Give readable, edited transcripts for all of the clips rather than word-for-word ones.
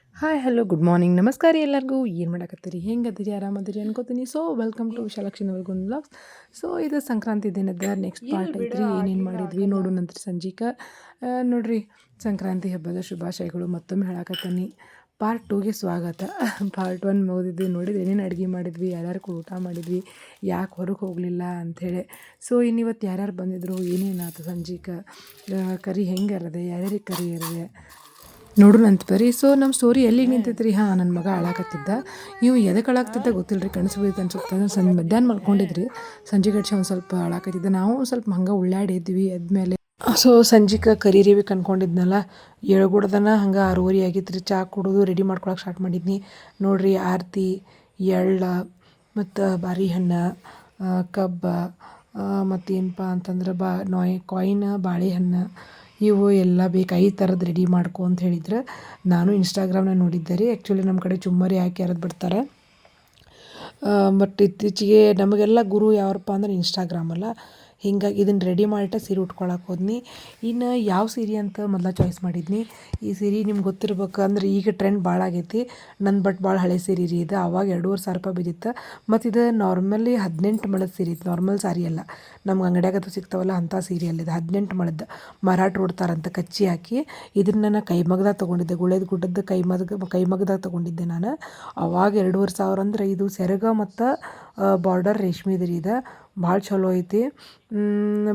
Hi hello good morning ನಮಸ್ಕಾರ ಎಲ್ಲರಿಗೂ ಏನು ಮಾಡಕತ್ತೀರಿ ಹೆಂಗದಿರಿ ಆರಾಮದಿರಿ ಅನ್ಕೋತೀನಿ. So welcome to Vishalakshi Navalgond blogs. So ಇದು ಸಂಕ್ರಾಂತಿ ದಿನದ ನೆಕ್ಸ್ಟ್ ಪಾರ್ಟ್ ಐತ್ರಿ. ಏನೇನು ಮಾಡಿದ್ವಿ ನೋಡು ನಂತರ ಸಂಜೀಕ ನೋಡ್ರಿ. ಸಂಕ್ರಾಂತಿ ಹಬ್ಬದ ಶುಭಾಶಯಗಳು ಮತ್ತೊಮ್ಮೆ ಹೇಳಕತ್ತೀನಿ. ಪಾರ್ಟ್ 2ಗೆ ಸ್ವಾಗತ. ಪಾರ್ಟ್ 1 ಮುಗಿದಿದ್ವಿ, ನೋಡಿದ್ವಿ ಏನೇನು ಅಡುಗೆ ಮಾಡಿದ್ವಿ, ಯಾರ್ಯಾರು ಕೂಡ ಊಟ ಮಾಡಿದ್ವಿ, ಯಾಕೆ ಹೊರಗೆ ಹೋಗಲಿಲ್ಲ ಅಂಥೇಳಿ. ಸೊ ಇನ್ನಿವತ್ತು ಯಾರ್ಯಾರು ಬಂದಿದ್ರು, ಏನೇನಾಯ್ತು ಸಂಜೀಕ, ಕರಿ ಹೆಂಗೆ ಇರದೆ, ಯಾರ್ಯಾರಿಗೆ ಕರಿ ಇರದೆ ನೋಡೋಣಂತ ಬರ್ರಿ. ಸೊ ನಮ್ಮ ಸ್ಟೋರಿ ಎಲ್ಲಿಗೆ ನಿಂತೈತ್ರಿ. ನನ್ನ ಮಗ ಅಳಾಕತ್ತಿದ್ದ. ಇವು ಎದಕ್ಕೆ ಅಳಾಗ್ತಿದ್ದ ಗೊತ್ತಿಲ್ಲ ರೀ, ಕನಸು ಬೀಳ್ತು ಅನ್ಸುತ್ತೆ. ಮಧ್ಯಾಹ್ನ ಮಲ್ಕೊಂಡಿದ್ರಿ, ಸಂಜೆ ಗಡ್ಸೆ ಒಂದು ಸ್ವಲ್ಪ ಅಳಾಕತ್ತಿದ್ದ. ನಾವು ಸ್ವಲ್ಪ ಹಂಗೆ ಉಳ್ಳಾಡಿದ್ವಿ ಆದಮೇಲೆ. ಸೊ ಸಂಜೆಗೆ ಕರಿಬೇಕು ಅನ್ಕೊಂಡಿದ್ನಲ್ಲ, ಏಳ್ಗುಡ್ದನ ಹಂಗೆ 6:30 ಆಗಿತ್ತು ರೀ. ಚಹಾ ಕುಡಿದು ರೆಡಿ ಮಾಡ್ಕೊಳಕ್ಕೆ ಸ್ಟಾರ್ಟ್ ಮಾಡಿದ್ನಿ. ನೋಡಿರಿ, ಆರತಿ, ಎಳ್ಳ ಮತ್ತು ಬಾರಿಹಣ್ಣು, ಕಬ್ಬ, ಮತ್ತೇನಪ್ಪ ಅಂತಂದ್ರೆ ಕಾಯಿನ್, ಬಾಳೆಹಣ್ಣು ಇವು ಎಲ್ಲ ಬೇಕು. 5 ಥರದ್ದು ರೆಡಿ ಮಾಡ್ಕೊ ಅಂತ ಹೇಳಿದ್ರೆ ನಾನು ಇನ್ಸ್ಟಾಗ್ರಾಮ್ನಾಗ ನೋಡಿದ್ದೆ ರೀ. ಆ್ಯಕ್ಚುಲಿ ನಮ್ಮ ಕಡೆ ಚುಮ್ಮರಿ ಹಾಕಿ ಯಾರದು ಬಿಡ್ತಾರೆ. ಬಟ್ ಇತ್ತೀಚೆಗೆ ನಮಗೆಲ್ಲ ಗುರು ಯಾರಪ್ಪ ಅಂದ್ರೆ ಇನ್ಸ್ಟಾಗ್ರಾಮ್ ಅಲ್ಲ. ಹೀಗಾಗಿ ಇದನ್ನು ರೆಡಿ ಮಾಡಿಟ್ಟ ಸೀರೆ ಉಟ್ಕೊಳಕ್ಕೆ ಹೋದ್ನಿ. ಇನ್ನು ಯಾವ ಸೀರೆ ಅಂತ ಮೊದಲ ಚಾಯ್ಸ್ ಮಾಡಿದ್ನಿ. ಈ ಸೀರೆ ನಿಮ್ಗೆ ಗೊತ್ತಿರ್ಬೇಕು ಅಂದ್ರೆ ಈಗ ಟ್ರೆಂಡ್ ಭಾಳ ಆಗೈತಿ. ನನ್ನ ಬಟ್ ಭಾಳ ಹಳೆ ಸೀರೆ ರೀ ಇದು. ಆವಾಗ 2,500 ಬಿದ್ದಿತ್ತು. ಮತ್ತು ಇದು ನಾರ್ಮಲಿ 18 ಮೊಳದ ಸೀರೆ ಇತ್ತು, ನಾರ್ಮಲ್ ಸಾರಿ ಅಲ್ಲ. ನಮ್ಗೆ ಅಂಗಡಿಯಾಗದು ಸಿಗ್ತಾವಲ್ಲ ಅಂಥ ಸೀರೆ ಅಲ್ಲಿದೆ. 18 ಮೊಳದ್ದು ಮರಾಠ ಉಡ್ತಾರಂತ ಕಚ್ಚಿ ಹಾಕಿ. ಇದನ್ನು ನಾನು ಕೈಮಗ್ದಾಗ ತೊಗೊಂಡಿದ್ದೆ, ಗುಳೇದ ಗುಡ್ಡದ ಕೈಮಗ್ದಾಗ ತೊಗೊಂಡಿದ್ದೆ ನಾನು. ಅವಾಗ 2,500 ಅಂದ್ರೆ ಇದು ಸೆರಗ ಮತ್ತು ಬಾರ್ಡರ್ ರೇಷ್ಮೆದು ರೀ ಇದು. ಭಾಳ ಚಲೋ ಐತಿ.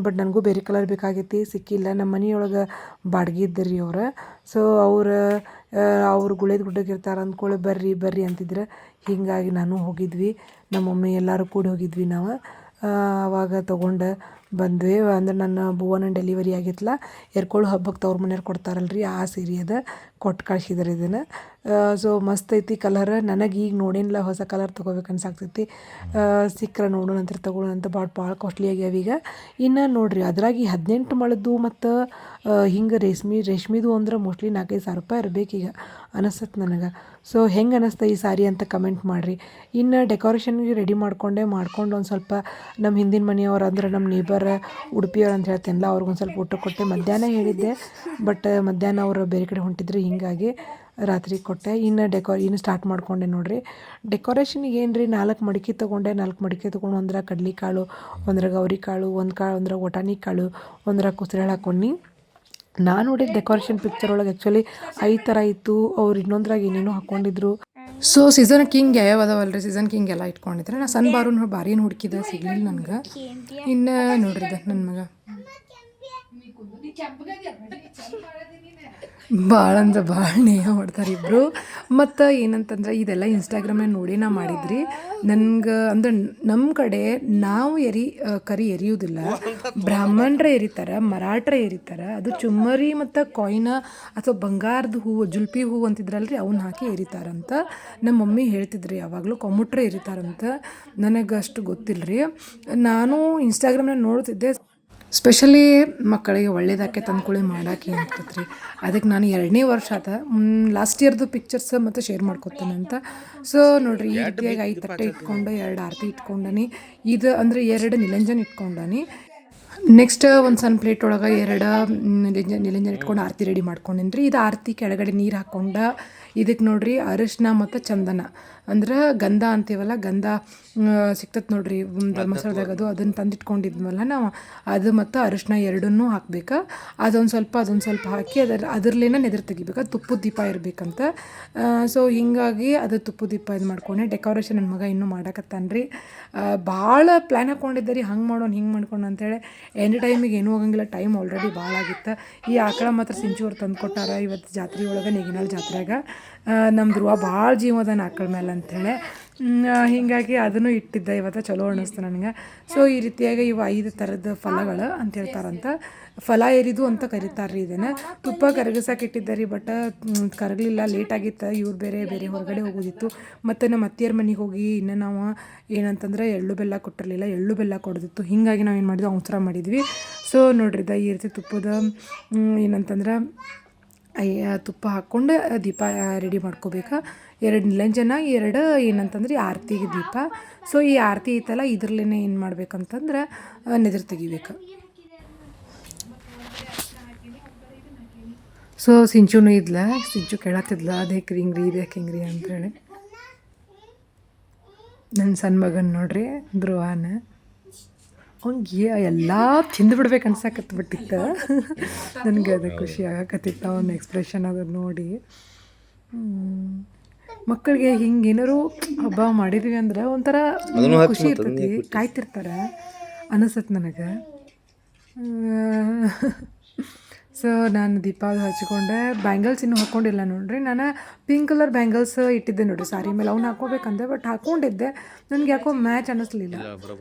ಬಟ್ ನನಗೂ ಬೇರೆ ಕಲರ್ ಬೇಕಾಗೈತಿ, ಸಿಕ್ಕಿಲ್ಲ. ನಮ್ಮ ಮನೆಯೊಳಗೆ ಬಾಡ್ಗೆ ಇದ್ದರಿ ಅವ್ರು. ಸೊ ಅವ್ರು ಗುಳೇದ ಗುಡ್ಡಕ್ಕೆ ಇರ್ತಾರೆ ಅಂದ್ಕೊಳ್ಳಿ, ಬರ್ರಿ ಅಂತಿದ್ರು. ಹೀಗಾಗಿ ನಾನು ಹೋಗಿದ್ವಿ, ನಮ್ಮ ಮಮ್ಮಿ ಎಲ್ಲರೂ ಕೂಡಿ ಹೋಗಿದ್ವಿ ನಾವು. ಆವಾಗ ತೊಗೊಂಡು ಬಂದ್ವಿ. ಅಂದ್ರೆ ನನ್ನ ಭುವನ ಡೆಲಿವರಿ ಆಗಿತ್ತಲ್ಲ, ಎರ್ಕೊಳ್ಳೋ ಹಬ್ಬಕ್ಕೆ ತವ್ರ ಮನೆಯವ್ರು ಕೊಡ್ತಾರಲ್ರಿ, ಆ ಸೀರೆ ಅದು ಕೊಟ್ಟು ಕಳ್ಸಿದಾರೆ ಇದನ್ನು. ಸೊ ಮಸ್ತ್ ಐತಿ ಕಲರ್. ನನಗೆ ಈಗ ನೋಡೇನಿಲ್ಲ, ಹೊಸ ಕಲರ್ ತೊಗೋಬೇಕು ಅನ್ಸಾಕ್ತೈತಿ. ಸಿಕ್ಕರೆ ನೋಡೋಣ ಅಂತ ತೊಗೊಳ್ಳೋಣ ಅಂತ. ಭಾಳ ಕಾಸ್ಟ್ಲಿ ಆಗ್ಯಾವ ಈಗ. ಇನ್ನು ನೋಡಿರಿ, ಅದ್ರಾಗ 18 ಮೊಳದ್ದು ಮತ್ತು ಹಿಂಗೆ ರೇಷ್ಮೆದು ಅಂದ್ರೆ ಮೋಸ್ಟ್ಲಿ 4,000-5,000 ರೂಪಾಯಿ ಇರಬೇಕೀಗ ಅನಿಸ್ತದೆ ನನಗೆ. ಸೊ ಹೆಂಗೆ ಅನ್ನಿಸ್ತಾ ಈ ಸಾರಿ ಅಂತ ಕಮೆಂಟ್ ಮಾಡಿರಿ. ಇನ್ನು ಡೆಕೋರೇಷನ್ಗೆ ರೆಡಿ ಮಾಡ್ಕೊಂಡು ಒಂದು ಸ್ವಲ್ಪ ನಮ್ಮ ಹಿಂದಿನ ಮನೆಯವ್ರು ಅಂದ್ರೆ ನಮ್ಮ ನೇಬರ್ ಉಡುಪಿಯವ್ರು ಅಂತ ಹೇಳ್ತೇನಲ್ಲ, ಅವ್ರಿಗೊಂದು ಸ್ವಲ್ಪ ಊಟ ಕೊಟ್ಟೆ. ಮಧ್ಯಾಹ್ನ ಹೇಳಿದ್ದೆ, ಬಟ್ ಮಧ್ಯಾಹ್ನ ಅವರು ಬೇರೆ ಕಡೆ ಹೊಂಟಿದ್ರು, ಹೀಗಾಗಿ ರಾತ್ರಿ ಕೊಟ್ಟೆ. ಇನ್ನು ಸ್ಟಾರ್ಟ್ ಮಾಡ್ಕೊಂಡೆ ನೋಡಿರಿ. ಡೆಕೋರೇಷನಿಗೆ ಏನು ರೀ, 4 ಮಡಿಕೆ ತೊಗೊಂಡೆ. 4 ಮಡಿಕೆ ತೊಗೊಂಡು ಒಂದ್ರ ಕಡ್ಲೆಕಾಳು, ಒಂದ್ರ ಗೌರಿ ಕಾಳು, ಒಂದ್ರ ವಟಾಣಿ ಕಾಳು, ಒಂದ್ರ ಕುಸ್ರೆಳು ಹಾಕ್ಕೊಂಡು. ನಾನು ನೋಡಿದ ಡೆಕೋರೇಷನ್ ಪಿಕ್ಚರ್ ಒಳಗೆ ಆ್ಯಕ್ಚುಲಿ 5 ಥರ ಇತ್ತು. ಅವ್ರು ಇನ್ನೊಂದ್ರಾಗ ಏನೇನೋ ಹಾಕ್ಕೊಂಡಿದ್ರು. ಸೊ ಸೀಸನ್ ಕಿಂಗ್ ಯಾವ ಅದಾವಲ್ರಿ, ಸೀಸನ್ ಕಿಂಗ್ ಎಲ್ಲ ಇಟ್ಕೊಂಡಿದ್ರೆ. ನಾ ಸಣ್ಣ ಬಾರಿನ ಹುಡುಕಿದೆ, ಸಿಗಲಿಲ್ಲ ನನಗೆ. ಇನ್ನು ನೋಡ್ರಿ ನನ್ನ ಮಗ ಭಾಳ ಅಂದ್ರೆ ಭಾಳ ನೇಹ ಮಾಡ್ತಾರೆ ಇಬ್ಬರು. ಮತ್ತು ಏನಂತಂದ್ರೆ ಇದೆಲ್ಲ ಇನ್ಸ್ಟಾಗ್ರಾಮ್ನಾಗ ನೋಡಿ ನಾ ಮಾಡಿದ್ರಿ. ನನ್ಗೆ ಅಂದ್ರೆ ನಮ್ಮ ಕಡೆ ನಾವು ಕರಿ ಎರಿಯೋದಿಲ್ಲ, ಬ್ರಾಹ್ಮಣರೇ ಎರಿತಾರೆ, ಮರಾಠರೇ ಎರಿತಾರೆ. ಅದು ಚುಮ್ಮರಿ ಮತ್ತು ಕಾಯಿನ ಅಥವಾ ಬಂಗಾರದ ಹೂವು, ಜುಲ್ಪಿ ಹೂವು ಅಂತಿದ್ರಲ್ರಿ, ಅವನ್ನ ಹಾಕಿ ಎರಿತಾರಂತ ನಮ್ಮ ಮಮ್ಮಿ ಹೇಳ್ತಿದ್ರಿ. ಯಾವಾಗಲೂ ಕೊಮ್ಮುಟ್ರೆ ಎರಿತಾರಂತ. ನನಗೆ ಅಷ್ಟು ಗೊತ್ತಿಲ್ಲ ರೀ. ನಾನು ಇನ್ಸ್ಟಾಗ್ರಾಮ್ನಾಗ ನೋಡ್ತಿದ್ದೆ. ಸ್ಪೆಷಲಿ ಮಕ್ಕಳಿಗೆ ಒಳ್ಳೇದಾಕೆ ತಂದ್ಕೊಳ್ಳಿ ಮಾಡೋಕೆ ಆಗ್ತೈತೆ ರೀ. ಅದಕ್ಕೆ ನಾನು 2ನೇ ವರ್ಷ ಲಾಸ್ಟ್ ಇಯರ್ದು ಪಿಕ್ಚರ್ಸ್ ಮತ್ತು ಶೇರ್ ಮಾಡ್ಕೊತೇನೆ ಅಂತ. ಸೊ ನೋಡಿರಿ, ಈ ರೀತಿಯಾಗಿ 5 ತಟ್ಟೆ ಇಟ್ಕೊಂಡು 2 ಆರತಿ ಇಟ್ಕೊಂಡನಿ. ಇದು ಅಂದರೆ 2 ನಿಲಂಜನ ಇಟ್ಕೊಂಡನಿ. ನೆಕ್ಸ್ಟ್ ಒಂದು ಸಣ್ಣ ಪ್ಲೇಟ್ ಒಳಗೆ 2 ನಿಲಂಜನ ಇಟ್ಕೊಂಡು ಆರತಿ ರೆಡಿ ಮಾಡ್ಕೊಂಡೇನಿ ರೀ. ಇದು ಆರತಿ ಕೆಳಗಡೆ ನೀರು ಹಾಕ್ಕೊಂಡು ಇದಕ್ಕೆ ನೋಡಿರಿ ಅರಿಶಿನ ಮತ್ತು ಚಂದನ ಅಂದ್ರೆ ಗಂಧ ಅಂತೀವಲ್ಲ, ಗಂಧ ಸಿಕ್ತದೆ ನೋಡಿರಿ ಧರ್ಮಸ್ಥಳದಾಗ, ಅದನ್ನು ತಂದಿಟ್ಕೊಂಡಿದ್ವಲ್ಲ ನಾವು, ಅದು ಮತ್ತು ಅರಿಶಿನ ಎರಡನ್ನೂ ಹಾಕ್ಬೇಕು. ಅದೊಂದು ಸ್ವಲ್ಪ ಹಾಕಿ ಅದರಲ್ಲೇನ ನೆದರು ತೆಗಿಬೇಕು. ಅದು ತುಪ್ಪದ ದೀಪ ಇರಬೇಕಂತ. ಸೊ ಹೀಗಾಗಿ ಅದು ತುಪ್ಪದ ದೀಪ ಇದು ಮಾಡ್ಕೊಂಡೆ. ಡೆಕೋರೇಷನ್ ನನ್ನ ಮಗ ಇನ್ನೂ ಮಾಡಕತ್ತಾನ ರೀ. ಭಾಳ ಪ್ಲ್ಯಾನ್ ಹಾಕ್ಕೊಂಡಿದ್ದೆ ರೀ, ಹಂಗೆ ಮಾಡೋಣ ಹಿಂಗೆ ಮಾಡ್ಕೊಂಡು ಅಂತೇಳಿ. ಎಂಡ್ ಟೈಮಿಗೆ ಏನೂ ಹೋಗಂಗಿಲ್ಲ, ಟೈಮ್ ಆಲ್ರೆಡಿ ಭಾಳ ಆಗಿತ್ತು. ಈ ಆಕಳ ಮಾತ್ರ ಸಿಂಚೂರು ತಂದು ಕೊಟ್ಟಾರ ಇವತ್ತು ಜಾತ್ರೆ ಒಳಗೆ, ನೇಗಿನಾಳ ಜಾತ್ರೆಗೆ. ನಮ್ಮ ಧ್ರುವ ಭಾಳ ಜೀವದಾನ ಆಕಳ ಮೇಲೆ ಅಂಥೇಳಿ. ಹೀಗಾಗಿ ಅದನ್ನು ಇಟ್ಟಿದ್ದೆ ಇವತ್ತು. ಚಲೋ ಅನ್ನಿಸ್ತು ನನಗೆ. ಸೊ ಈ ರೀತಿಯಾಗಿ ಇವು 5 ಥರದ ಫಲಗಳು ಅಂತ ಹೇಳ್ತಾರಂತ. ಫಲ ಎರಿದು ಅಂತ ಕರೀತಾರೆ ರೀ ಇದನ್ನು. ತುಪ್ಪ ಕರಗಿಸಕ್ಕೆ ಇಟ್ಟಿದ್ದೆ ರೀ, ಬಟ್ ಕರಗಲಿಲ್ಲ, ಲೇಟಾಗಿತ್ತು. ಇವ್ರು ಬೇರೆ ಹೊರಗಡೆ ಹೋಗೋದಿತ್ತು. ಮತ್ತು ನಮ್ಮ ಅತ್ತಿಯರ ಮನೆಗೆ ಹೋಗಿ ಇನ್ನು ನಾವು ಏನಂತಂದ್ರೆ ಎಳ್ಳು ಬೆಲ್ಲ ಕೊಟ್ಟಿರಲಿಲ್ಲ, ಎಳ್ಳು ಬೆಲ್ಲ ಕೊಡೋದಿತ್ತು. ಹೀಗಾಗಿ ನಾವು ಏನು ಮಾಡಿದ್ವಿ, ಅವಸರ ಮಾಡಿದ್ವಿ. ಸೊ ನೋಡ್ರಿ, ಈ ರೀತಿ ತುಪ್ಪದ ಏನಂತಂದ್ರೆ ತುಪ್ಪ ಹಾಕ್ಕೊಂಡು ದೀಪ ರೆಡಿ ಮಾಡ್ಕೋಬೇಕು. 2 ನಿಲಂಜನ, 2 ಏನಂತಂದ್ರೆ ಆರತಿಗೆ ದೀಪ. ಸೊ ಈ ಆರತಿ ಐತಲ್ಲ, ಇದ್ರಲ್ಲೇ ಏನು ಮಾಡ್ಬೇಕಂತಂದ್ರೆ ನೆದರು ತೆಗಿಬೇಕು. ಸೊ ಸಿಂಚುನು ಇದ್ಲ, ಸಿಂಚು ಕೇಳತ್ತಿದ್ಲ ಅದು ಹೇಗೆ ಹಿಂಗ್ರಿ ಇದು ಯಾಕೆ ಹಿಂಗ್ರಿ ಅಂತೇಳಿ. ನನ್ನ ಸಣ್ಣ ಮಗನ ನೋಡ್ರಿ ಧ್ರುವನ, ಅವ್ನಿಗೆ ಎಲ್ಲ ತಿಂದು ಬಿಡ್ಬೇಕು ಅನ್ಸಕತ್ಬಿಟ್ಟಿತ್ತು. ನನಗೆ ಅದು ಖುಷಿ ಆಗಕತ್ತಿತ್ತು ಅವನ ಎಕ್ಸ್ಪ್ರೆಷನ್ ಅದನ್ನು ನೋಡಿ. ಮಕ್ಕಳಿಗೆ ಹಿಂಗೆ ಏನಾರು ಹಬ್ಬ ಮಾಡಿದ್ವಿ ಅಂದ್ರೆ ಒಂಥರ ಖುಷಿ ಇರ್ತೈತಿ, ಕಾಯ್ತಿರ್ತಾರೆ ಅನಿಸತ್ತೆ ನನಗೆ. ಸೊ ನಾನು ದೀಪ ಹಚ್ಕೊಂಡೆ. ಬ್ಯಾಂಗಲ್ಸ್ ಇನ್ನೂ ಹಾಕ್ಕೊಂಡಿಲ್ಲ ನೋಡ್ರಿ. ನಾನು ಪಿಂಕ್ ಕಲರ್ ಬ್ಯಾಂಗಲ್ಸ್ ಇಟ್ಟಿದ್ದೆ ನೋಡ್ರಿ ಸಾರಿ ಮೇಲೆ. ಅವ್ನು ಹಾಕ್ಕೋಬೇಕಂದೆ ಬಟ್ ಹಾಕ್ಕೊಂಡಿದ್ದೆ, ನನಗೆ ಯಾಕೋ ಮ್ಯಾಚ್ ಅನ್ನಿಸ್ಲಿಲ್ಲ.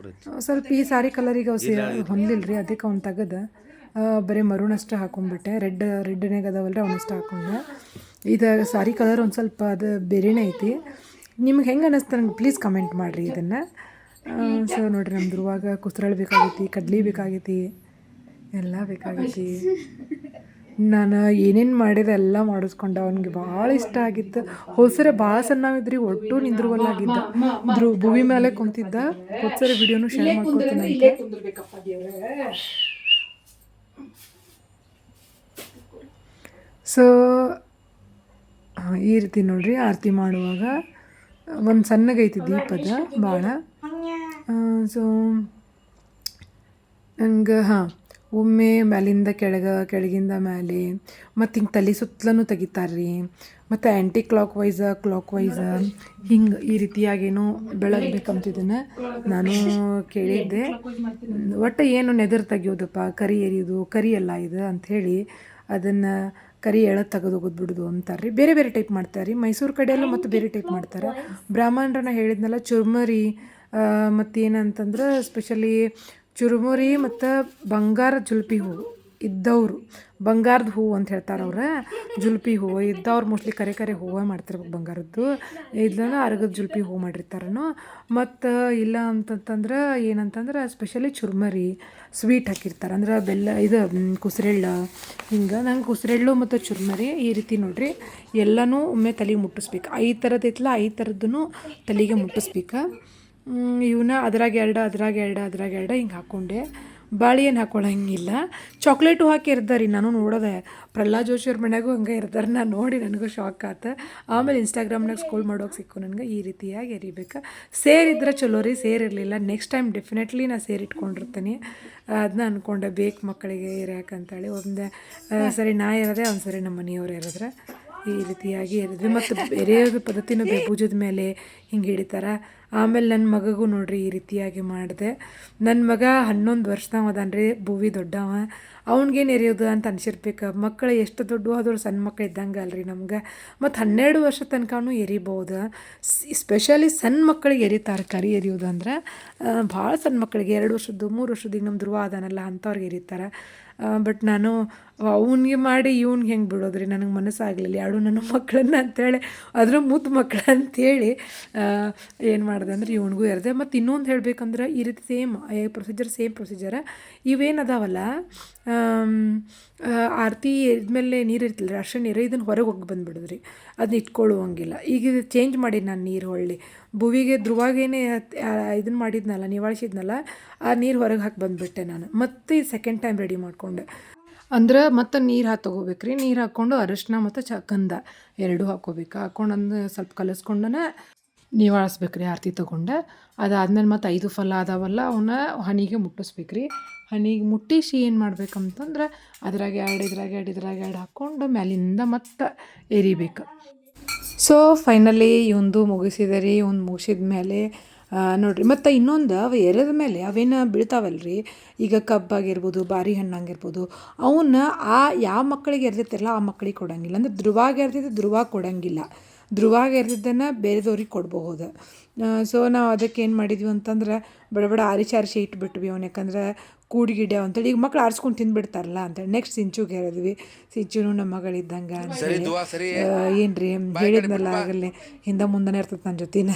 ಸ್ವಲ್ಪ ಈ ಸಾರಿ ಕಲರಿಗೆ ಹೊಂದಿಲ್ಲ ರೀ, ಅದಕ್ಕೆ ಅವ್ನು ತೆಗೆದ ಬರೀ ಮರೂನ್ ಅಷ್ಟು ಹಾಕೊಂಡ್ಬಿಟ್ಟೆ. ರೆಡ್ನಾಗ ಅದಾವಲ್ರಿ ಅವನಷ್ಟು ಹಾಕ್ಕೊಂಡೆ. ಇದು ಸಾರಿ ಕಲರ್ ಒಂದು ಸ್ವಲ್ಪ ಅದು ಬೇರೆನೇ ಐತಿ. ನಿಮ್ಗೆ ಹೆಂಗೆ ಅನ್ನಿಸ್ತು ನನಗೆ ಪ್ಲೀಸ್ ಕಮೆಂಟ್ ಮಾಡಿರಿ ಇದನ್ನು. ಸೊ ನೋಡಿರಿ ನಮ್ಮ ಧ್ರುವಾಗ ಕುಸ್ರಳು ಬೇಕಾಗೈತಿ, ಕಡ್ಲಿ ಬೇಕಾಗೈತಿ, ಎಲ್ಲ ಬೇಕಾಗೈತಿ. ನಾನು ಏನೇನು ಮಾಡಿದೆ ಎಲ್ಲ ಮಾಡಿಸ್ಕೊಂಡೆ. ಅವ್ನಿಗೆ ಭಾಳ ಇಷ್ಟ ಆಗಿತ್ತು. ಹೋದ್ಸರಿ ಭಾಳ ಸಣ್ಣವಿದ್ರಿ, ಒಟ್ಟು ನಿಂದ್ರುವಲ್ಲಾಗಿದ್ದ. ಭೂಮಿ ಮೇಲೆ ಕುಂತಿದ್ದ. ಹೋದ್ಸರಿ ವಿಡಿಯೋನು ಶೇರ್ ಮಾಡ್ಕೊತೀನಿ ಅಂತ. ಸೊ ಈ ರೀತಿ ನೋಡ್ರಿ ಆರತಿ ಮಾಡುವಾಗ ಒಂದು ಸಣ್ಣಗೈತಿ ದೀಪದ ಭಾಳ. ಸೊ ನಂಗೆ ಒಮ್ಮೆ ಮ್ಯಾಲಿಂದ ಕೆಳಗಿಂದ ಮೇಲೆ ಮತ್ತು ಹಿಂಗೆ ತಲೆ ಸುತ್ತಲೂ ತೆಗಿತಾರೆ. ಮತ್ತು ಆ್ಯಂಟಿ ಕ್ಲಾಕ್ ವೈಸ ಹಿಂಗೆ ಈ ರೀತಿಯಾಗೇನೋ ಬೆಳಗ್ಬೇಕಂತಿದ್ದನ್ನು ನಾನು ಕೇಳಿದ್ದೆ. ಒಟ್ಟು ಏನು ನೆದರ್ ತೆಗಿಯೋದಪ್ಪ, ಕರಿ ಎರಿಯೋದು, ಕರಿ ಎಲ್ಲ ಇದು ಅಂಥೇಳಿ ಅದನ್ನು ಕರಿ ಎಳೆ ತೆಗೆದು ಬಿಡೋದು ಅಂತಾರೆ ರೀ. ಬೇರೆ ಬೇರೆ ಟೈಪ್ ಮಾಡ್ತಾರೆ ರೀ. ಮೈಸೂರು ಕಡೆಯಲ್ಲೂ ಮತ್ತು ಬೇರೆ ಟೈಪ್ ಮಾಡ್ತಾರೆ. ಬ್ರಾಹ್ಮಣರನ್ನ ಹೇಳಿದ್ನಲ್ಲ ಚುರ್ಮರಿ, ಮತ್ತು ಏನಂತಂದ್ರೆ ಸ್ಪೆಷಲಿ ಚುರುಮುರಿ ಮತ್ತು ಬಂಗಾರ ಜುಲ್ಪಿ ಹೂವು ಇದ್ದವರು, ಬಂಗಾರದ ಹೂವು ಅಂತ ಹೇಳ್ತಾರೆ ಅವ್ರು. ಜುಲ್ಪಿ ಹೂವು ಇದ್ದವ್ರು ಮೋಸ್ಟ್ಲಿ ಕರೆ ಹೂವು ಮಾಡ್ತಿರ್ಬೇಕು ಬಂಗಾರದ್ದು. ಇದನ್ನ ಅರಗದ ಜುಲ್ಪಿ ಹೂವು ಮಾಡಿರ್ತಾರನೋ. ಮತ್ತು ಇಲ್ಲ ಅಂತಂತಂದ್ರೆ ಏನಂತಂದ್ರೆ ಸ್ಪೆಷಲಿ ಚುರ್ಮರಿ ಸ್ವೀಟ್ ಹಾಕಿರ್ತಾರೆ, ಅಂದ್ರೆ ಬೆಲ್ಲ ಇದು ಕುಸ್ರೆಳ್ಳು ಹಿಂಗೆ. ನಂಗೆ ಕುಸ್ರೆಳ್ಳು ಮತ್ತು ಚುರ್ಮರಿ ಈ ರೀತಿ ನೋಡ್ರಿ ಎಲ್ಲನೂ ಒಮ್ಮೆ ತಲೆಗೆ ಮುಟ್ಟಿಸ್ಬೇಕು. 5 ಥರದ್ದು ಐತಲ್ಲ, 5 ಥರದ್ದೂ ತಲೆಗೆ ಮುಟ್ಟಿಸ್ಬೇಕು. ಇವನ್ನ ಅದ್ರಾಗ ಎರಡು ಹಿಂಗೆ ಹಾಕ್ಕೊಂಡೆ. ಬಾಳೆಹಣ್ಣು ಹಾಕ್ಕೊಳ್ಳೋಂಗಿಲ್ಲ. ಚಾಕ್ಲೇಟು ಹಾಕಿ ಇರ್ತಾರೆ. ನಾನು ನೋಡೋದೆ ಪ್ರಹ್ಲಾದ್ ಜೋಶಿಯವ್ರ ಮನೆಯಾಗೂ ಹಂಗೆ ಇರ್ತಾರೆ. ನಾನು ನೋಡಿ ನನಗೂ ಶಾಕ್ ಆಯ್ತು. ಆಮೇಲೆ ಇನ್ಸ್ಟಾಗ್ರಾಮ್ನಾಗ ಸ್ಕ್ರೋಲ್ ಮಾಡೋಕೆ ಸಿಕ್ಕು ನನಗೆ. ಈ ರೀತಿಯಾಗಿ ಎರಿಬೇಕು. ಸೇರಿದ್ರೆ ಚಲೋ ರೀ, ಸೇರಿರಲಿಲ್ಲ. ನೆಕ್ಸ್ಟ್ ಟೈಮ್ ಡೆಫಿನೆಟ್ಲಿ ನಾನು ಸೇರಿಟ್ಕೊಂಡಿರ್ತೀನಿ. ಅದನ್ನ ಅಂದ್ಕೊಂಡೆ ಬೇಕು ಮಕ್ಕಳಿಗೆ ಇರ್ಯಾಕಂತೇಳಿ. ಒಂದು ಸರಿ ನಾ ಇರೋದೆ, ಒಂದು ಸರಿ ನಮ್ಮ ಮನೆಯವ್ರು ಇರಿದ್ರೆ ಈ ರೀತಿಯಾಗಿ ಎರಿದ್ವಿ. ಮತ್ತು ಬೇರೆ ಪದ್ಧತಿನೂ ಭುಜದ ಮೇಲೆ ಹಿಂಗೆ ಹಿಡಿತಾರೆ. ಆಮೇಲೆ ನನ್ನ ಮಗಗೂ ನೋಡ್ರಿ ಈ ರೀತಿಯಾಗಿ ಮಾಡಿದೆ. ನನ್ನ ಮಗ 11 ವರ್ಷದವ ಅದಾನ ರೀ, ಭೂವಿ ದೊಡ್ಡವ. ಅವ್ನಿಗೇನು ಎರೆಯೋದು ಅಂತ ಅನ್ಸಿರ್ಬೇಕು. ಮಕ್ಕಳು ಎಷ್ಟು ದೊಡ್ಡ ಆದರೂ ಸಣ್ಣ ಮಕ್ಳು ಇದ್ದಂಗೆ ಅಲ್ರಿ ನಮ್ಗೆ. ಮತ್ತು 12 ವರ್ಷ ತನಕನೂ ಎರಿಬೋದು. ಸ್ಪೆಷಲಿ ಸಣ್ಣ ಮಕ್ಕಳಿಗೆ ಎರಿತಾರೆ ಕರಿ ಎರಿಯೋದು ಅಂದ್ರೆ. ಭಾಳ ಸಣ್ಣ ಮಕ್ಕಳಿಗೆ 2 ವರ್ಷದ್ದು 3 ವರ್ಷದ್ದು ಈಗ ನಮ್ಮ ಧ್ರುವ ಅದಾನಲ್ಲ ಅಂಥವ್ರಿಗೆ ಎರಿತಾರೆ. ಬಟ್ ನಾನು ಅವ್ನಿಗೆ ಮಾಡಿ ಇವ್ನಿಗೆ ಹೆಂಗೆ ಬಿಡೋದ್ರಿ, ನನಗೆ ಮನಸ್ಸಾಗಲಿಲ್ಲ. ಎರಡು ನನ್ನ ಮಕ್ಕಳನ್ನ ಅಂಥೇಳಿ ಅದ್ರ ಮುದ್ದು ಮಕ್ಕಳು ಅಂಥೇಳಿ ಏನು ಮಾಡಿದೆ ಅಂದ್ರೆ ಇವ್ನಿಗೂ ಎರೆದೆ. ಮತ್ತು ಇನ್ನೊಂದು ಹೇಳಬೇಕಂದ್ರೆ ಈ ರೀತಿ ಸೇಮ್ ಪ್ರೊಸೀಜರ ಇವೇನು ಅದಾವಲ್ಲ, ಆರತಿ ಎದ್ಮೇಲೆ ನೀರು ಇರ್ತಿಲ್ಲ, ಅರ್ಶಿಣ ನೀರು, ಇದನ್ನು ಹೊರಗೆ ಹೋಗಿ ಬಂದುಬಿಡಿದ್ರಿ, ಅದನ್ನ ಇಟ್ಕೊಳ್ಳುವಂಗಿಲ್ಲ. ಈಗ ಇದು ಚೇಂಜ್ ಮಾಡಿ ನಾನು ನೀರು ಹೊಳ್ಳಿ ಭುವಿಗೆ ಧ್ರುವಾಗೇನೆ ಇದನ್ನು ಮಾಡಿದ್ನಲ್ಲ, ನಿವಾಳಿಸಿದ್ನಲ್ಲ, ಆ ನೀರು ಹೊರಗೆ ಹಾಕಿ ಬಂದುಬಿಟ್ಟೆ ನಾನು. ಮತ್ತು ಸೆಕೆಂಡ್ ಟೈಮ್ ರೆಡಿ ಮಾಡಿಕೊಂಡೆ. ಅಂದ್ರೆ ಮತ್ತು ನೀರು ತೊಗೋಬೇಕು ರೀ. ನೀರು ಹಾಕ್ಕೊಂಡು ಅರಿಶಿನ ಮತ್ತು ಗಂಧ ಎರಡೂ ಹಾಕ್ಕೋಬೇಕು. ಹಾಕ್ಕೊಂಡು ಸ್ವಲ್ಪ ಕಲಿಸ್ಕೊಂಡೇ ನಿವಾಳಿಸ್ಬೇಕು ರೀ ಆರತಿ ತೊಗೊಂಡು. ಅದಾದ್ಮೇಲೆ ಮತ್ತು 5 ಫಲ ಅದಾವಲ್ಲ ಅವನ್ನ ಹನಿಗೆ ಮುಟ್ಟಿಸ್ಬೇಕು ರೀ. ಹನಿಗೆ ಮುಟ್ಟಿಸಿ ಏನು ಮಾಡ್ಬೇಕಂತಂದ್ರೆ ಇದ್ರಾಗ ಎರಡು ಹಾಕ್ಕೊಂಡು ಮ್ಯಾಲಿಂದ ಮತ್ತು ಎರಿಬೇಕು. ಸೊ ಫೈನಲಿ ಇವಂದು ಮುಗಿಸಿದೆ ರೀ. ಮುಗಿಸಿದ ಮೇಲೆ ನೋಡಿರಿ, ಮತ್ತು ಇನ್ನೊಂದು ಅವು ಎರೆದ ಮೇಲೆ ಅವೇನು ಬೀಳ್ತಾವಲ್ರಿ, ಈಗ ಕಬ್ಬಾಗಿರ್ಬೋದು, ಬಾರಿ ಹಣ್ಣಾಗಿರ್ಬೋದು, ಅವನ್ನ ಯಾವ ಮಕ್ಕಳಿಗೆ ಎರೆದಿರ್ತಿರಲ್ಲ ಆ ಮಕ್ಕಳಿಗೆ ಕೊಡೋಂಗಿಲ್ಲ. ಅಂದರೆ ಧ್ರುವಾಗ ಎರೆದಿದ್ದು ಧ್ರುವ ಕೊಡೋಂಗಿಲ್ಲ. ಧ್ರುವಾಗ ಎರೆದಿದ್ದನ್ನು ಬೇರೆದವ್ರಿಗೆ ಕೊಡ್ಬಹುದು. ಸೊ ನಾವು ಅದಕ್ಕೆ ಏನು ಮಾಡಿದ್ವಿ ಅಂತಂದ್ರೆ ಬಡ ಆರಿಸಿ ಇಟ್ಬಿಟ್ವಿ ಅವ್ನು. ಯಾಕಂದ್ರೆ ಕೂಡಿಗಿಡ್ಯ ಅಂತೇಳಿ ಈಗ ಮಕ್ಳು ಆರಿಸ್ಕೊಂಡು ತಿಂದುಬಿಡ್ತಾರಲ್ಲ ಅಂತೇಳಿ. ನೆಕ್ಸ್ಟ್ ಸಿಂಚುಗೆ ಎರೆದ್ವಿ. ಸಿಂಚುನು ನಮ್ಮ ಮಗಳಿದ್ದಂಗೆ ಅಂತೇಳಿ. ಏನು ರೀ ಹೇಳಿದ್ನಲ್ಲ ಆಗಲ್ಲೇ ಹಿಂದೆ ಮುಂದೆ ಇರ್ತದೆ ನನ್ನ ಜೊತೆನ.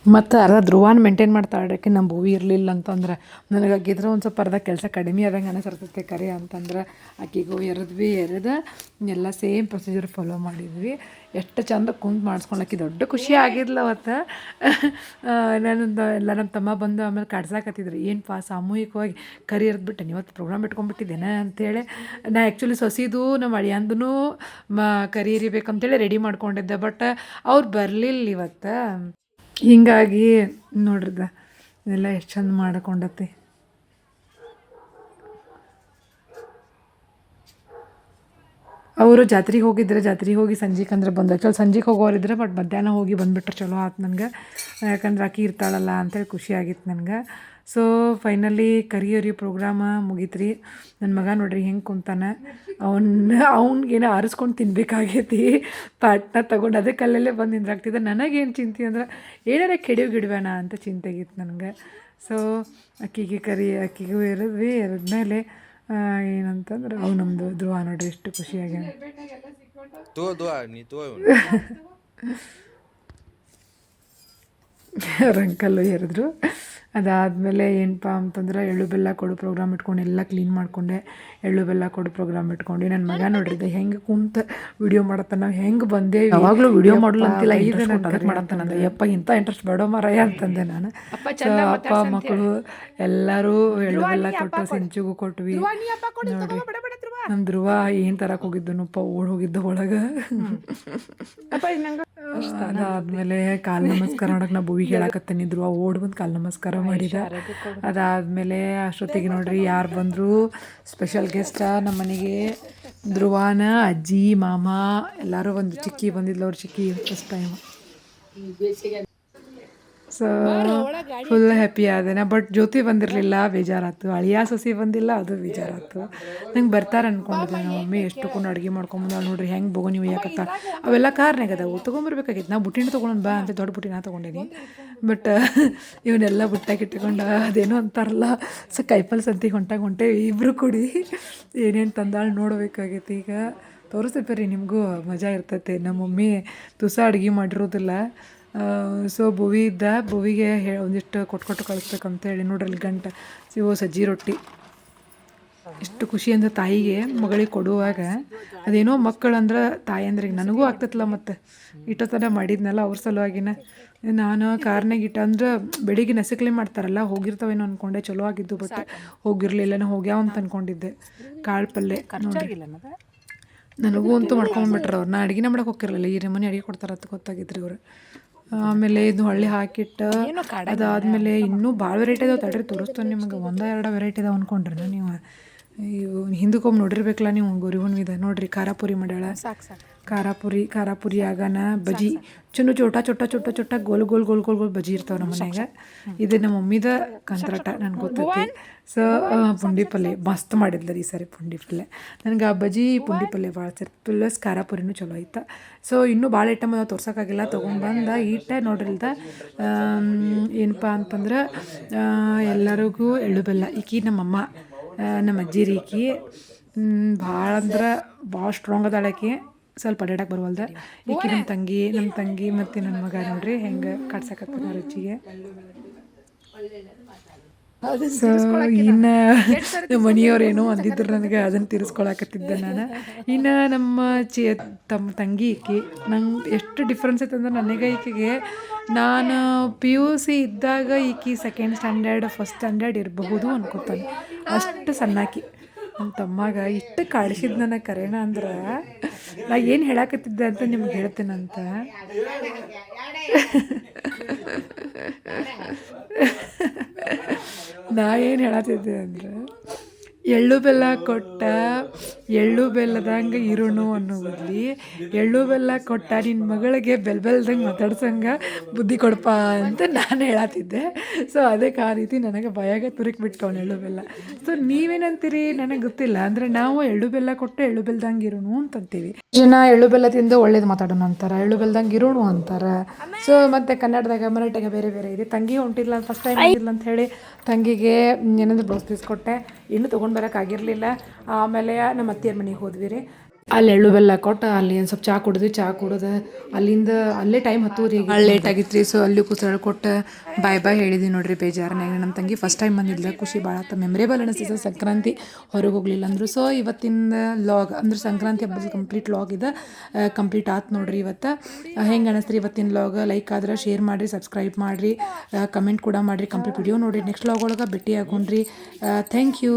ಮತ್ತು ಅರ್ಧ ಧ್ರುವಾನ ಮೇಂಟೈನ್ ಮಾಡ್ತಾಳೆ ಆಕೆ ನಮ್ಮ ಭೂವಿ ಇರಲಿಲ್ಲ ಅಂತಂದ್ರೆ ನನಗೆ ಆಗಿದ್ರೆ ಒಂದು ಸ್ವಲ್ಪ ಅರ್ಧ ಕೆಲಸ ಕಡಿಮೆ ಆದಂಗೆ ಅನಿಸಿರ್ತೈತೆ ಕರೆ ಅಂತಂದ್ರೆ ಆಕೆಗೂ ಎರೆದ್ವಿ ಎಲ್ಲ ಸೇಮ್ ಪ್ರೊಸೀಜರ್ ಫಾಲೋ ಮಾಡಿದ್ವಿ ಎಷ್ಟು ಚಂದ ಕುಂತು ಮಾಡಿಸ್ಕೊಳಕ್ಕೆ ದೊಡ್ಡ ಖುಷಿ ಆಗಿದ್ಲ ಅವತ್ತು ನಾನೊಂದು ಎಲ್ಲ ನಮ್ಮ ತಮ್ಮ ಬಂದು ಆಮೇಲೆ ಕಾಡ್ಸಾಕತ್ತಿದ್ರು ಏನಪ್ಪ ಸಾಮೂಹಿಕವಾಗಿ ಕರಿ ಎರೆದ್ಬಿಟ್ಟೆ ಇವತ್ತು ಪ್ರೋಗ್ರಾಮ್ ಇಟ್ಕೊಂಡ್ಬಿಟ್ಟಿದ್ದೇನೆ ಅಂಥೇಳಿ ನಾ ಆ್ಯಕ್ಚುಲಿ ಸೊಸಿದು ನಮ್ಮ ಅಳಿಯಂದೂ ಕರಿ ಎರಿಬೇಕಂತೇಳಿ ರೆಡಿ ಮಾಡ್ಕೊಂಡಿದ್ದೆ ಬಟ್ ಅವ್ರು ಬರಲಿಲ್ಲ ಇವತ್ತು ಹಿಂಗಾಗಿ ನೋಡ್ರಿದ ಇದೆಲ್ಲ ಎಷ್ಟು ಚಂದ ಮಾಡ್ಕೊಂಡತಿ ಅವರು ಜಾತ್ರೆಗೆ ಹೋಗಿದ್ರೆ ಜಾತ್ರೆಗೆ ಹೋಗಿ ಸಂಜೆಗೆ ಅಂದ್ರೆ ಬಂದು ಆ್ಯಕ್ಚುಲಿ ಸಂಜೆಗೆ ಹೋಗೋರಿದ್ರೆ ಬಟ್ ಮಧ್ಯಾಹ್ನ ಹೋಗಿ ಬಂದುಬಿಟ್ರೆ ಚಲೋ ಆಯ್ತು ನನಗೆ ಯಾಕಂದ್ರೆ ಆಕಿ ಇರ್ತಾಳಲ್ಲ ಅಂತೇಳಿ ಖುಷಿ ಆಗಿತ್ತು ನನಗೆ ಸೊ ಫೈನಲಿ ಕರಿಯರಿ ಪ್ರೋಗ್ರಾಮ ಮುಗೀತು ರೀ ನನ್ನ ಮಗ ನೋಡ್ರಿ ಹೆಂಗೆ ಕುಂತಾನೆ ಅವ್ನಿಗೇನೋ ಆರಿಸ್ಕೊಂಡು ತಿನ್ಬೇಕಾಗೈತಿ ಪಾಟ್ನ ತೊಗೊಂಡು ಅದಕ್ಕೆ ಅಲ್ಲಲ್ಲೇ ಬಂದು ನಿಂದ್ರಾಗ್ತಿದ್ದೆ ನನಗೇನು ಚಿಂತೆ ಅಂದ್ರೆ ಏನಾರ ಗಿಡವೇಣ ಅಂತ ಚಿಂತೆ ಆಗಿತ್ತು ನನಗೆ ಸೊ ಅಕ್ಕಿಗೂ ಎರೆದ್ಮೇಲೆ ಏನಂತಂದ್ರೆ ಅವು ನಮ್ಮದು ಧ್ರುವ ನೋಡ್ರಿ ಎಷ್ಟು ಖುಷಿಯಾಗ್ಯಾನ ರಂಕಲ್ಲು ಎರೆದ್ರು ಅದಾದಮೇಲೆ ಏನಪ್ಪ ಅಂತಂದ್ರೆ ಎಳ್ಳು ಬೆಲ್ಲ ಕೊಡೋ ಪ್ರೋಗ್ರಾಮ್ ಇಟ್ಕೊಂಡು ಎಲ್ಲ ಕ್ಲೀನ್ ಮಾಡಿಕೊಂಡೆ ಎಳ್ಳು ಬೆಲ್ಲ ಕೊಡೋ ಪ್ರೋಗ್ರಾಮ್ ಇಟ್ಕೊಂಡು ನನ್ನ ಮಗ ನೋಡ್ರಿದ್ದೆ ಹೆಂಗೆ ಕುಂತು ವಿಡಿಯೋ ಮಾಡತ್ತ ನಾವು ಹೆಂಗೆ ಬಂದೆ ಯಾವಾಗಲೂ ವಿಡಿಯೋ ಮಾಡಲ್ಲ ಅಂತಿಲ್ಲ ಇದು ನಾನು ಮಾಡಂತಾನಂದ್ರೆ ಯಪ್ಪ ಇಂಥ ಇಂಟ್ರೆಸ್ಟ್ ಬೇಡೋ ಮಾರಾಯ ಅಂತಂದೆ ನಾನು ಅಪ್ಪ ಮಕ್ಕಳು ಎಲ್ಲರೂ ಎಳ್ಳು ಬೆಲ್ಲ ಕೊಟ್ಟು ಸಿಂಚಿಗೂ ಕೊಟ್ವಿ ನೋಡ್ರಿ ನಮ್ಮ ಧ್ರುವ ಏನು ತರಕ್ಕೆ ಹೋಗಿದ್ದನಪ್ಪ ಓಡ್ ಹೋಗಿದ್ದ ಒಳಗೆ ಅದಾದಮೇಲೆ ಕಾಲು ನಮಸ್ಕಾರ ಮಾಡಕ್ಕೆ ನಾ ಭೂವಿಗೆ ಹೇಳಕತ್ತೇನೆ ಧ್ರುವ ಓಡ್ ಬಂದು ಕಾಲು ನಮಸ್ಕಾರ ಮಾಡಿದ ಅದಾದಮೇಲೆ ಅಷ್ಟೊತ್ತಿಗೆ ನೋಡ್ರಿ ಯಾರು ಬಂದರು ಸ್ಪೆಷಲ್ ಗೆಸ್ಟ ನಮ್ಮ ಮನೆಗೆ ಧ್ರುವನ ಅಜ್ಜಿ ಮಾಮ ಎಲ್ಲರೂ ಒಂದು ಚಿಕ್ಕಿ ಬಂದಿದ್ಲು ಅವ್ರ ಚಿಕ್ಕಿ first time so full happy ಆದೇನೆ ಬಟ್ ಜ್ಯೋತಿ ಬಂದಿರಲಿಲ್ಲ ಬೇಜಾರಾಯ್ತು ಅಳಿಯ ಸೊಸಿ ಬಂದಿಲ್ಲ ಅದು ಬೇಜಾರಾಯ್ತು ನಂಗೆ ಬರ್ತಾರೆ ಅಂದ್ಕೊಂಡಿದ್ದೆ ನಮ್ಮ ಮಮ್ಮಿ ಎಷ್ಟಕ್ಕೊಂಡು ಅಡುಗೆ ಮಾಡ್ಕೊಂಬಂದು ನೋಡ್ರಿ ಹೆಂಗೆ ಬೋಗೋ ನೀವು ಯಾಕತ್ತ ಅವೆಲ್ಲ ಕಾರ್ನಾಗ ಅದಾವು ತೊಗೊಂಬರ್ಬೇಕಾಗಿತ್ತು ನಾವು ಬುಟ್ಟಿನ ತೊಗೊಂಡು ಬಾ ಅಂತ ದೊಡ್ಡ ಬುಟ್ಟಿನ ತೊಗೊಂಡೀನಿ ಬಟ್ ಇವನ್ನೆಲ್ಲ ಬುಟ್ಟಾಗಿಟ್ಕೊಂಡು ಅದೇನೋ ಅಂತಾರಲ್ಲ ಸೊ ಕೈಪಲ್ ಸಂತಿಗೆ ಹೊಂಟೆ ಇಬ್ಬರು ಕೂಡಿ ಏನೇನು ತಂದಾಳು ನೋಡಬೇಕಾಗೈತಿ ಈಗ ತೋರಿಸ್ತೀವಿ ರೀ ನಿಮಗೂ ಮಜಾ ಇರ್ತೈತೆ ನಮ್ಮ ಮಮ್ಮಿ ತುಸ ಅಡುಗೆ ಮಾಡಿರೋದಿಲ್ಲ ಸೊ ಭುವಿಗೆ ಒಂದಿಷ್ಟು ಕೊಟ್ಟು ಕಳಿಸ್ಬೇಕಂತ ಹೇಳಿ ನೋಡ್ರಿ ಅಲ್ಲಿ ಗಂಟು ಸಜ್ಜಿ ರೊಟ್ಟಿ ಎಷ್ಟು ಖುಷಿ ಅಂದ್ರೆ ತಾಯಿಗೆ ಮಗಳಿಗೆ ಕೊಡುವಾಗ ಅದೇನೋ ಮಕ್ಕಳು ಅಂದ್ರೆ ತಾಯಿ ಅಂದ್ರೆ ನನಗೂ ಆಗ್ತೈತಲ್ಲ ಮತ್ತು ಇಟ್ಟೋ ಮಾಡಿದ್ನಲ್ಲ ಅವ್ರ ಸಲುವಾಗಿನ ನಾನು ಕಾರ್ನಾಗ ಅಂದ್ರೆ ಬೆಳಿಗ್ಗೆ ನೆಸಕ್ಲೆ ಮಾಡ್ತಾರಲ್ಲ ಹೋಗಿರ್ತಾವೇನೋ ಅಂದ್ಕೊಂಡೆ ಚಲೋ ಆಗಿದ್ದು ಬಟ್ ಹೋಗಿರಲಿಲ್ಲ ನಾನು ಹೋಗ್ಯಾವ ಅಂತ ಅಂದ್ಕೊಂಡಿದ್ದೆ ಕಾಳು ಪಲ್ಯ ನನಗೂ ಅಂತೂ ಮಾಡ್ಕೊಂಡ್ಬಿಟ್ರೆ ಅವ್ರು ನಾ ಅಡುಗೆನ ಮಾಡಕ್ಕೆ ಹೋಗಿರಲಿಲ್ಲ ಈ ಮನೆ ಅಡುಗೆ ಕೊಡ್ತಾರಂತ ಗೊತ್ತಾಗಿದ್ರಿ ಅವ್ರು ಆಮೇಲೆ ಇದು ಹೊಳ್ಳಿ ಹಾಕಿಟ್ಟು ಅದಾದಮೇಲೆ ಇನ್ನೂ ಭಾಳ ವೆರೈಟಿ ಇದಾವೆ ತಡ್ರಿ ತೋರಿಸ್ತಾನೆ ನಿಮಗೆ 1-2 ವೆರೈಟಿ ಇದಾವೆ ಅಂದ್ಕೊಂಡ್ರಿ ನೀವು ಇವು ಹಿಂದಕ್ಕೊಮ್ಮೆ ನೋಡಿರ್ಬೇಕಲ್ಲ ನೀವು ಗೋರಿ ಹುಣ್ಣಿದ ನೋಡ್ರಿ ಖಾರಾಪುರಿ ಮಾಡ್ಯಾಳ ಖಾರಾಪುರಿ ಆಗನ ಬಜಿ ಚೊಟ್ಟ ಗೋಲ್ ಬಜಿ ಇರ್ತಾವೆ ನಮ್ಮ ಮನ್ಯಾಗ ಇದು ನಮ್ಮ ಮಮ್ಮಿದ ಕಂತ್ರಾಟ ನನಗೆ ಗೊತ್ತೈತಿ ಸೊ ಪುಂಡಿ ಪಲ್ಯ ಮಸ್ತ್ ಮಾಡಿದ್ಲ ಈ ಸಾರಿ ಪುಂಡಿ ಪಲ್ಯ ನನಗೆ ಆ ಬಜಿ ಪುಂಡಿ ಪಲ್ಯ ಭಾಳ ಪ್ಲಸ್ ಖಾರಾಪುರಿನೂ ಚಲೋ ಐತೆ ಸೊ ಇನ್ನೂ ಭಾಳ ಐಟಮ್ ಅದಾವೆ ತೋರ್ಸೋಕ್ಕಾಗಿಲ್ಲ ತೊಗೊಂಡ್ಬಂದು ಇಟ್ಟೆ ನೋಡ್ರಿಲ್ದ ಏನಪ್ಪ ಅಂತಂದ್ರೆ ಎಲ್ಲರಿಗೂ ಎಳ್ಳು ಬೆಲ್ಲ ಈಕಿ ನಮ್ಮಮ್ಮ ನಮ್ಮ ಅಜ್ಜಿ ರೀಕಿ ಭಾಳ ಅಂದ್ರೆ ಭಾಳ ಸ್ಟ್ರಾಂಗ್ ಅದಾಳ ಆಕಿ ಸ್ವಲ್ಪ ಅಡ್ಯಾಡಕ್ಕೆ ಬರುವಲ್ದ ಈಕಿ ನಮ್ಮ ತಂಗಿ ಮತ್ತು ನನ್ನ ಮಗ ನೋಡ್ರಿ ಹೆಂಗೆ ಕಾಡ್ಸಕತ್ತಾರ ರುಚಿಗೆ ಸೊ ಇನ್ನು ಮನೆಯವ್ರೇನೋ ಅಂದಿದ್ರು ನನಗೆ ಅದನ್ನು ತೀರಿಸ್ಕೊಳಕತ್ತಿದ್ದೆ ನಾನು ಇನ್ನು ನಮ್ಮ ತಮ್ಮ ತಂಗಿ ಈಕಿ ನಂಗೆ ಎಷ್ಟು ಡಿಫ್ರೆನ್ಸ್ ಐತೆ ಅಂದ್ರೆ ನನಗೆ ಈಕೆಗೆ ನಾನು PUC ಇದ್ದಾಗ ಈಕಿ 2nd ಸ್ಟ್ಯಾಂಡರ್ಡ್ 1st ಸ್ಟ್ಯಾಂಡರ್ಡ್ ಇರಬಹುದು ಅನ್ಕೋತಾನೆ ಅಷ್ಟು ಸಣ್ಣಾಕಿ ನಮ್ಮ ತಮ್ಮಾಗ ಇಷ್ಟು ಕಾಡಿಸಿದ್ದು ನನಗೆ ಕರೆನ ಅಂದ್ರೆ ನಾ ಏನು ಹೇಳಕತ್ತಿದ್ದೆ ಅಂತ ನಿಮ್ಗೆ ಹೇಳ್ತೇನಂತ ನಾ ಏನು ಹೇಳತ್ತಿದ್ದೆ ಅಂದ್ರೆ ಎಳ್ಳು ಬೆಲ್ಲ ಕೊಟ್ಟ ಎಳ್ಳು ಬೆಲ್ಲದಂಗೆ ಇರುಣು ಅನ್ನೋ ಬದ್ಲಿ ಎಳ್ಳು ಬೆಲ್ಲ ಕೊಟ್ಟ ನಿನ್ನ ಮಗಳಿಗೆ ಬೆಲ್ದಂಗೆ ಮಾತಾಡ್ಸಂಗೆ ಬುದ್ಧಿ ಕೊಡಪ್ಪ ಅಂತ ನಾನು ಹೇಳತ್ತಿದ್ದೆ ಸೊ ಅದಕ್ಕೆ ಆ ರೀತಿ ನನಗೆ ಬಾಯಾಗ ತುರುಕ್ಬಿಟ್ಕೊಂಡು ಎಳ್ಳು ಬೆಲ್ಲ ಸೊ ನೀವೇನಂತೀರಿ ನನಗೆ ಗೊತ್ತಿಲ್ಲ ಅಂದರೆ ನಾವು ಎಳ್ಳು ಬೆಲ್ಲ ಕೊಟ್ಟು ಎಳ್ಳು ಬೆಲ್ದಂಗೆ ಇರುಣು ಅಂತಂತೀವಿ ಜನ ಎಳ್ಳು ಬೆಲ್ಲ ತಿಂದು ಒಳ್ಳೇದು ಮಾತಾಡೋಣ ಅಂತಾರೆ ಎಳ್ಳು ಬೆಲ್ದಂಗೆ ಇರೋಣ ಅಂತಾರೆ ಸೊ ಮತ್ತು ಕನ್ನಡದಾಗ ಮರಾಠಿಗೆ ಬೇರೆ ಇದೆ ತಂಗಿ ಹೊಂಟಿಲ್ಲ ಫಸ್ಟ್ ಟೈಮ್ ಆಗಿಲ್ಲ ಅಂತ ಹೇಳಿ ತಂಗಿಗೆ ಏನಂದ್ರೆ ಬ್ಲೌಸ್ ಪೀಸ್ ಕೊಟ್ಟೆ ಇನ್ನೂ ತೊಗೊಂಡು ಬರೋಕ್ಕಾಗಿರಲಿಲ್ಲ ಆಮೇಲೆ ನಮ್ಮ ಅತ್ತಿಯರ ಮನೆಗೆ ಹೋದ್ವಿ ರೀ. ಅಲ್ಲಿ ಎಳ್ಳು ಬೆಲ್ಲ ಕೊಟ್ಟು ಅಲ್ಲಿ ಒಂದು ಸ್ವಲ್ಪ ಚಹಾ ಕುಡಿದ್ವಿ. ಚಹಾ ಕುಡಿದು ಅಲ್ಲಿಂದ ಅಲ್ಲೇ ಟೈಮ್ ಹತ್ತೂವರೆ ಲೇಟ್ ಆಗಿತ್ತು ರೀ. ಸೊ ಅಲ್ಲಿ ಕೂತ್ಕೊಳ್ಳಿ ಕೊಟ್ಟು ಬಾಯ್ ಬಾಯ್ ಹೇಳಿದ್ವಿ ನೋಡ್ರಿ ಬೇಜಾರನಾಗ. ನಮ್ಮ ತಂಗಿ ಫಸ್ಟ್ ಟೈಮ್ ಬಂದಿದ್ಲ, ಖುಷಿ ಭಾಳ ಆಯ್ತು, ಮೆಮ್ರೇಬಲ್ ಅನಿಸ್ತಿತ್ತು. ಸಂಕ್ರಾಂತಿ ಹೊರಗೆ ಹೋಗ್ಲಿಲ್ಲ ಅಂದರು. ಸೊ ಇವತ್ತಿನ ಲಾಗ್ ಅಂದ್ರೆ ಸಂಕ್ರಾಂತಿ ಹಬ್ಬದ ಕಂಪ್ಲೀಟ್ ಲಾಗ್ ಇದೆ, ಕಂಪ್ಲೀಟ್ ಆಯ್ತು ನೋಡ್ರಿ. ಇವತ್ತು ಹೆಂಗೆ ಅನಿಸ್ತ್ರಿ ಇವತ್ತಿನ ಲಾಗ್? ಲೈಕ್ ಆದ್ರೆ ಶೇರ್ ಮಾಡಿರಿ, ಸಬ್ಸ್ಕ್ರೈಬ್ ಮಾಡಿರಿ, ಕಮೆಂಟ್ ಕೂಡ ಮಾಡಿರಿ, ಕಂಪ್ಲೀಟ್ ವಿಡಿಯೋ ನೋಡಿರಿ. ನೆಕ್ಸ್ಟ್ ಲಾಗ್ ಒಳಗೆ ಭೇಟಿ ಆಗೋಣ್ರಿ. Thank you.